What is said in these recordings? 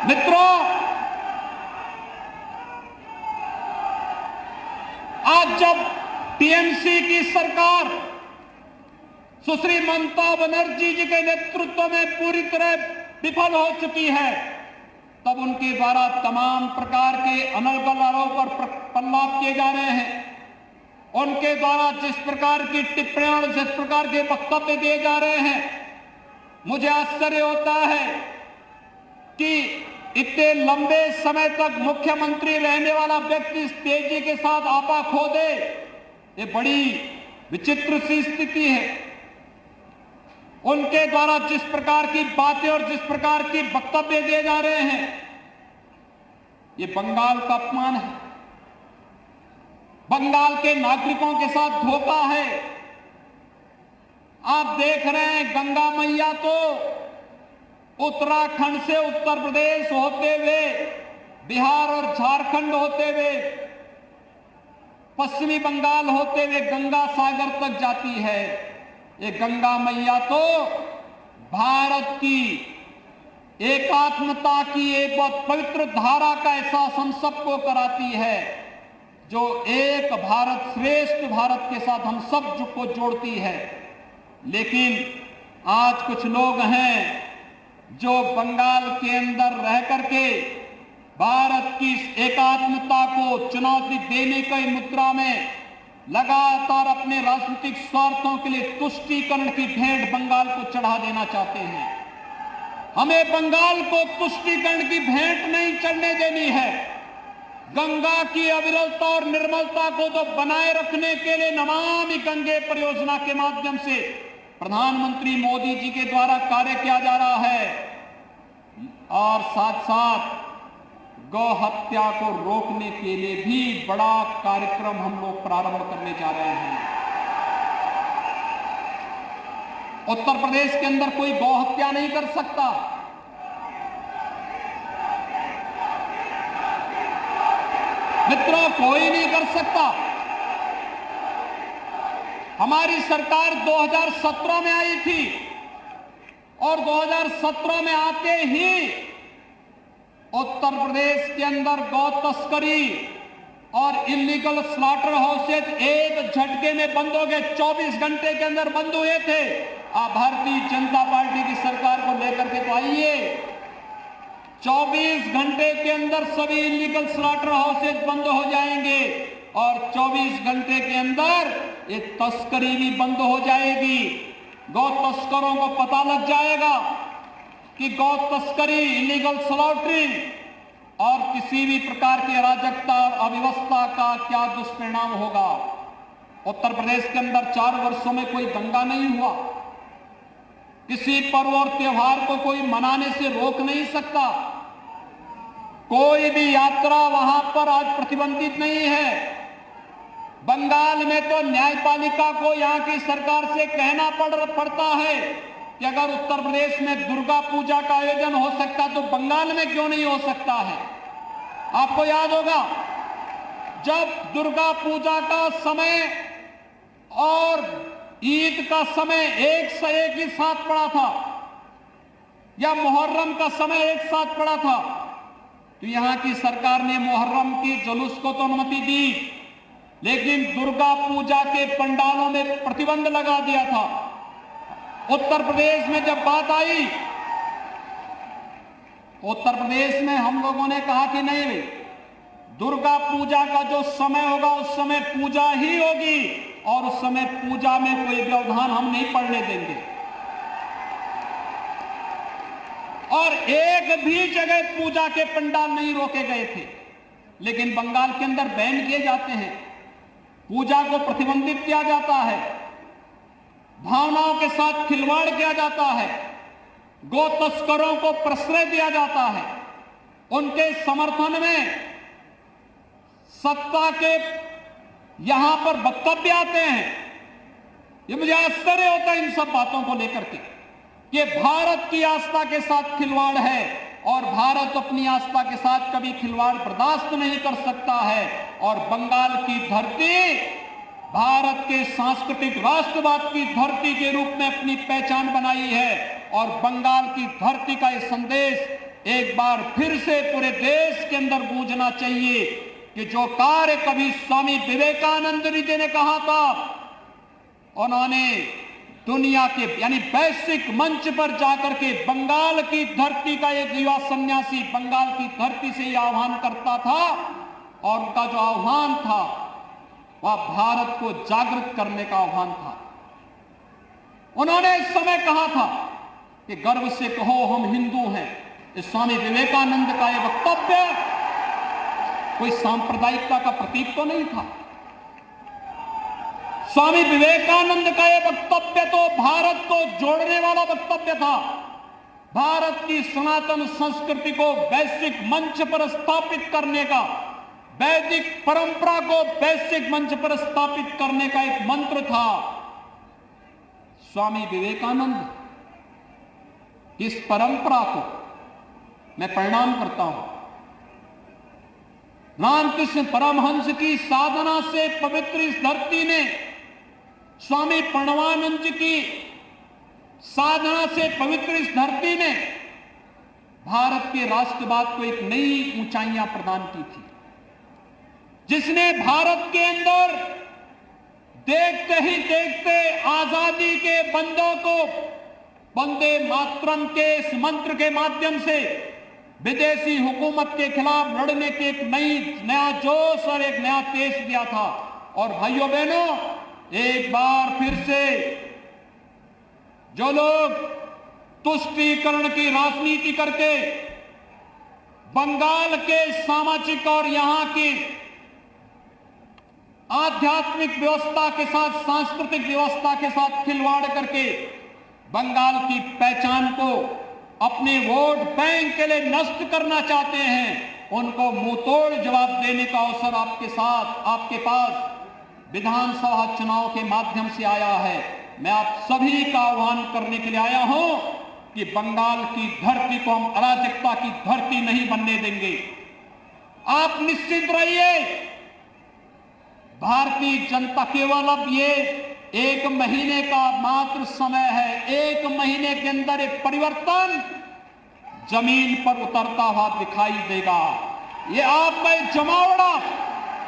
मित्रों, आज जब टीएमसी की सरकार सुश्री ममता बनर्जी जी के नेतृत्व में पूरी तरह विफल हो चुकी है, तब उनके द्वारा तमाम प्रकार के अनर्गल आरोप पर प्रलाप किए जा रहे हैं। उनके द्वारा जिस प्रकार की टिप्पणियां और जिस प्रकार के वक्तव्य दिए जा रहे हैं, मुझे आश्चर्य होता है कि इतने लंबे समय तक मुख्यमंत्री रहने वाला व्यक्ति इस तेजी के साथ आपा खो दे, ये बड़ी विचित्र सी स्थिति है। उनके द्वारा जिस प्रकार की बातें और जिस प्रकार की वक्तव्य दिए जा रहे हैं, ये बंगाल का अपमान है, बंगाल के नागरिकों के साथ धोखा है। आप देख रहे हैं, गंगा मैया तो उत्तराखंड से उत्तर प्रदेश होते हुए बिहार और झारखंड होते हुए पश्चिमी बंगाल होते हुए गंगा सागर तक जाती है। ये गंगा मैया तो भारत की एकात्मता की एक बहुत पवित्र धारा का एहसास हम सबको कराती है, जो एक भारत श्रेष्ठ भारत के साथ हम सब को जोड़ती है। लेकिन आज कुछ लोग हैं जो बंगाल के अंदर रह करके भारत की एकात्मता को चुनौती देने की मुद्रा में लगातार अपने राजनीतिक स्वार्थों के लिए तुष्टीकरण की भेंट बंगाल को चढ़ा देना चाहते हैं। हमें बंगाल को तुष्टीकरण की भेंट नहीं चढ़ने देनी है। गंगा की अविरलता और निर्मलता को तो बनाए रखने के लिए नमामि गंगे परियोजना के माध्यम से प्रधानमंत्री मोदी जी के द्वारा कार्य किया जा रहा है, और साथ साथ गौ हत्या को रोकने के लिए भी बड़ा कार्यक्रम हम लोग प्रारंभ करने जा रहे हैं। उत्तर प्रदेश के अंदर कोई गौ हत्या नहीं कर सकता। मित्रों, कोई नहीं कर सकता। हमारी सरकार 2017 में आई थी और 2017 में आते ही उत्तर प्रदेश के अंदर गौ तस्करी और इलीगल स्लॉटर हाउसेज एक झटके में बंद हो गए। 24 घंटे के अंदर बंद हुए थे। आप भारतीय जनता पार्टी की सरकार को लेकर के तो आइए, 24 घंटे के अंदर सभी इलीगल स्लॉटर हाउसेज बंद हो जाएंगे और 24 घंटे के अंदर ये तस्करी भी बंद हो जाएगी। गौ तस्करों को पता लग जाएगा कि गौ तस्करी, इलीगल स्लॉटरिंग और किसी भी प्रकार की अराजकता और अव्यवस्था का क्या दुष्परिणाम होगा। उत्तर प्रदेश के अंदर 4 वर्षों में कोई दंगा नहीं हुआ। किसी पर्व और त्योहार को कोई मनाने से रोक नहीं सकता। कोई भी यात्रा वहां पर आज प्रतिबंधित नहीं है। बंगाल में तो न्यायपालिका को यहां की सरकार से कहना पड़ता है कि अगर उत्तर प्रदेश में दुर्गा पूजा का आयोजन हो सकता तो बंगाल में क्यों नहीं हो सकता है। आपको याद होगा, जब दुर्गा पूजा का समय और ईद का समय एक से एक ही साथ पड़ा था, या मुहर्रम का समय एक साथ पड़ा था, तो यहां की सरकार ने मुहर्रम की जुलूस को तो अनुमति दी, लेकिन दुर्गा पूजा के पंडालों में प्रतिबंध लगा दिया था। उत्तर प्रदेश में जब बात आई, उत्तर प्रदेश में हम लोगों ने कहा कि नहीं भाई, दुर्गा पूजा का जो समय होगा उस समय पूजा ही होगी और उस समय पूजा में कोई व्यवधान हम नहीं पड़ने देंगे। और एक भी जगह पूजा के पंडाल नहीं रोके गए थे। लेकिन बंगाल के अंदर बैन किए जाते हैं, पूजा को प्रतिबंधित किया जाता है, भावनाओं के साथ खिलवाड़ किया जाता है, गौ तस्करों को प्रश्रय दिया जाता है, उनके समर्थन में सत्ता के यहां पर वक्तव्य आते हैं। ये मुझे आश्चर्य होता है इन सब बातों को लेकर के। ये भारत की आस्था के साथ खिलवाड़ है और भारत अपनी आस्था के साथ कभी खिलवाड़ बर्दाश्त नहीं कर सकता है। और बंगाल की धरती भारत के सांस्कृतिक राष्ट्रवाद की धरती के रूप में अपनी पहचान बनाई है और बंगाल की धरती का यह संदेश एक बार फिर से पूरे देश के अंदर गूंजना चाहिए कि जो कार्य कभी स्वामी विवेकानंद जी ने कहा था, उन्होंने दुनिया के यानी वैश्विक मंच पर जाकर के बंगाल की धरती का एक युवा सन्यासी बंगाल की धरती से यह आह्वान करता था, और उनका जो आह्वान था वह भारत को जागृत करने का आह्वान था। उन्होंने इस समय कहा था कि गर्व से कहो हम हिंदू हैं। इस स्वामी विवेकानंद का यह वक्तव्य कोई सांप्रदायिकता का प्रतीक तो नहीं था। स्वामी विवेकानंद का यह वक्तव्य तो भारत को जोड़ने वाला वक्तव्य था। भारत की सनातन संस्कृति को वैश्विक मंच पर स्थापित करने का, वैदिक परंपरा को वैश्विक मंच पर स्थापित करने का एक मंत्र था। स्वामी विवेकानंद इस परंपरा को मैं प्रणाम करता हूं। रामकृष्ण परमहंस की साधना से पवित्र इस धरती ने, स्वामी प्रणवानंद जी की साधना से पवित्र इस धरती ने भारत के राष्ट्रवाद को एक नई ऊंचाइयां प्रदान की थी, जिसने भारत के अंदर देखते ही देखते आजादी के बंदों को वंदे मातरम के इस मंत्र के माध्यम से विदेशी हुकूमत के खिलाफ लड़ने के एक नया जोश और एक नया तेज दिया था। और भाइयों बहनों, एक बार फिर से जो लोग तुष्टीकरण की राजनीति करके बंगाल के सामाजिक और यहां की आध्यात्मिक व्यवस्था के साथ, सांस्कृतिक व्यवस्था के साथ खिलवाड़ करके बंगाल की पहचान को अपने वोट बैंक के लिए नष्ट करना चाहते हैं, उनको मुंहतोड़ जवाब देने का अवसर आपके पास विधानसभा चुनाव के माध्यम से आया है। मैं आप सभी का आह्वान करने के लिए आया हूं कि बंगाल की धरती को हम अराजकता की धरती नहीं बनने देंगे। आप निश्चित रहिए, भारतीय जनता केवल अब ये 1 महीने का मात्र समय है। 1 महीने के अंदर एक परिवर्तन जमीन पर उतरता हुआ दिखाई देगा। ये आपका जमावड़ा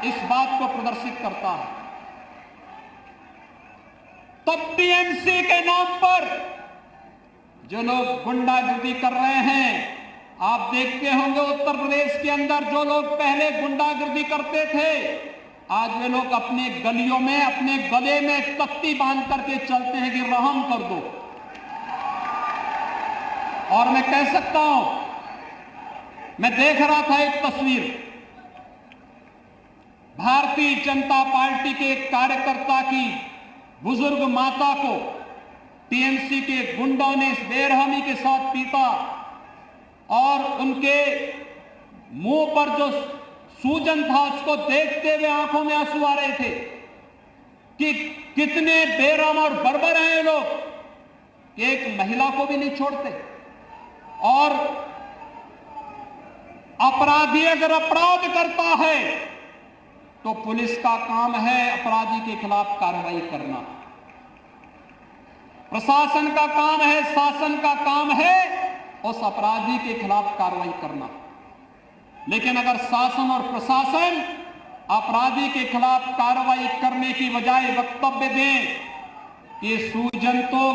इस बात को प्रदर्शित करता है। तब टीएमसी के नाम पर जो लोग गुंडागर्दी कर रहे हैं, आप देखते होंगे उत्तर प्रदेश के अंदर जो लोग पहले गुंडागर्दी करते थे, आज वे लोग अपने गलियों में अपने गले में तख्ती बांध करके चलते हैं कि रहम कर दो। और मैं कह सकता हूं, मैं देख रहा था एक तस्वीर, भारतीय जनता पार्टी के एक कार्यकर्ता की बुजुर्ग माता को टीएमसी के गुंडों ने इस बेरहमी के साथ पीटा और उनके मुंह पर जो सूजन था उसको देखते हुए आंखों में आंसू आ रहे थे कि कितने बेरहम और बर्बर हैं ये लोग। एक महिला को भी नहीं छोड़ते, और अपराधी अगर अपराध करता है तो पुलिस का काम है अपराधी के खिलाफ कार्रवाई करना, प्रशासन का काम है, शासन का काम है उस अपराधी के खिलाफ कार्रवाई करना। लेकिन अगर शासन और प्रशासन अपराधी के खिलाफ कार्रवाई करने की बजाय वक्तव्य दें कि सूजन तो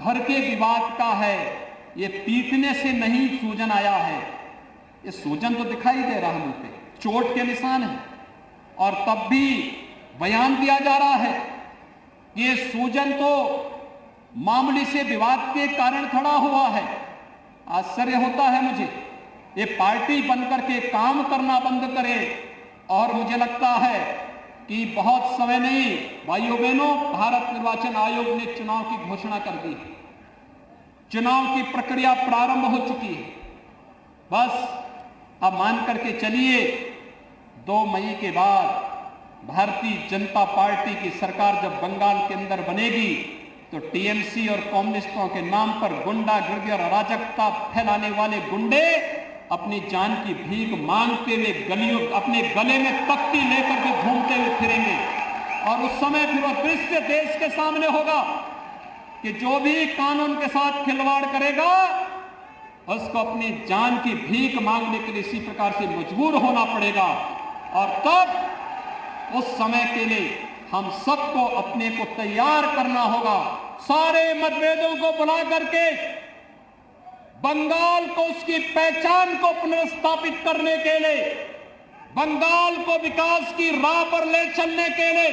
घर के विवाद का है, ये पीटने से नहीं सूजन आया है, ये सूजन तो दिखाई दे रहा है मुंह पे, चोट के निशान है, और तब भी बयान दिया जा रहा है कि ये सूजन तो मामूली से विवाद के कारण खड़ा हुआ है। आश्चर्य होता है मुझे, ये पार्टी बनकर के काम करना बंद करे। और मुझे लगता है कि बहुत समय नहीं, भाइयों बहनों, भारत निर्वाचन आयोग ने चुनाव की घोषणा कर दी, चुनाव की प्रक्रिया प्रारंभ हो चुकी है। बस अब मान करके चलिए 2 मई के बाद भारतीय जनता पार्टी की सरकार जब बंगाल के अंदर बनेगी तो टीएमसी और कम्युनिस्टों के नाम पर गुंडागर्दी और अराजकता फैलाने वाले गुंडे अपनी जान की भीख मांगते हुए गलियों, अपने गले में तख्ती लेकर के घूमते हुए फिरेंगे। और उस समय फिर वो दृश्य देश के सामने होगा कि जो भी कानून के साथ खिलवाड़ करेगा उसको अपनी जान की भीख मांगने के लिए इसी प्रकार से मजबूर होना पड़ेगा। और तब उस समय के लिए हम सबको अपने को तैयार करना होगा। सारे मतभेदों को बुला करके बंगाल को उसकी पहचान को पुनर्स्थापित करने के लिए, बंगाल को विकास की राह पर ले चलने के लिए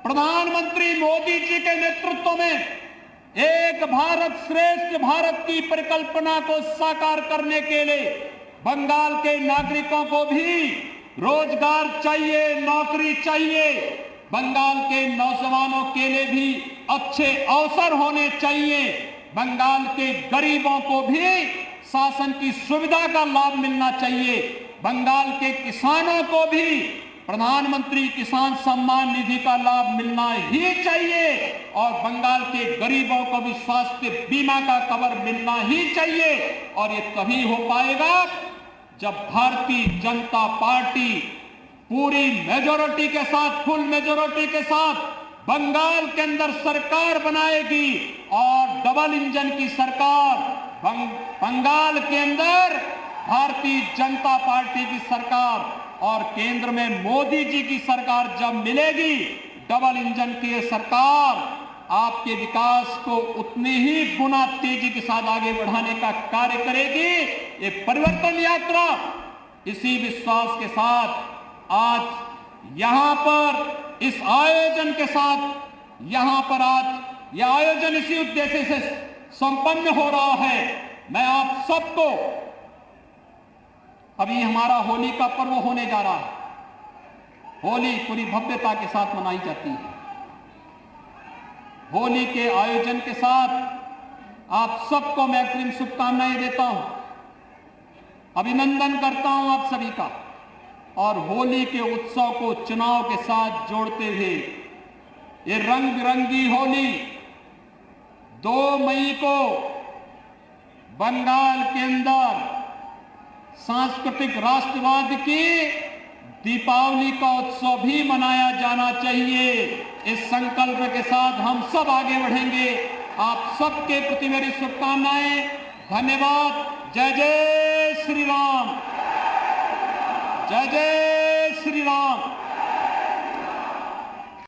प्रधानमंत्री मोदी जी के नेतृत्व में एक भारत श्रेष्ठ भारत की परिकल्पना को साकार करने के लिए बंगाल के नागरिकों को भी रोजगार चाहिए, नौकरी चाहिए। बंगाल के नौजवानों के लिए भी अच्छे अवसर होने चाहिए। बंगाल के गरीबों को भी शासन की सुविधा का लाभ मिलना चाहिए। बंगाल के किसानों को भी प्रधानमंत्री किसान सम्मान निधि का लाभ मिलना ही चाहिए और बंगाल के गरीबों को भी स्वास्थ्य बीमा का कवर मिलना ही चाहिए। और ये तभी हो पाएगा जब भारतीय जनता पार्टी पूरी मेजॉरिटी के साथ, फुल मेजॉरिटी के साथ बंगाल के अंदर सरकार बनाएगी और डबल इंजन की सरकार बंगाल के अंदर भारतीय जनता पार्टी की सरकार और केंद्र में मोदी जी की सरकार जब मिलेगी, डबल इंजन की सरकार आपके विकास को उतनी ही गुना तेजी के साथ आगे बढ़ाने का कार्य करेगी। ये परिवर्तन यात्रा इसी विश्वास के साथ आज यहां पर इस आयोजन के साथ यहां पर आज यह आयोजन इसी उद्देश्य से संपन्न हो रहा है। मैं आप सबको, अभी हमारा होली का पर्व होने जा रहा है। होली पूरी भव्यता के साथ मनाई जाती है। होली के आयोजन के साथ आप सबको मैं अग्रिम शुभकामनाएं देता हूं, अभिनंदन करता हूं आप सभी का। और होली के उत्सव को चुनाव के साथ जोड़ते हुए ये रंग बिरंगी होली 2 मई को बंगाल के अंदर सांस्कृतिक राष्ट्रवाद की दीपावली का उत्सव भी मनाया जाना चाहिए। इस संकल्प के साथ हम सब आगे बढ़ेंगे। आप सबके प्रति मेरी शुभकामनाएं। धन्यवाद। जय जय श्री राम। जय जय श्री राम।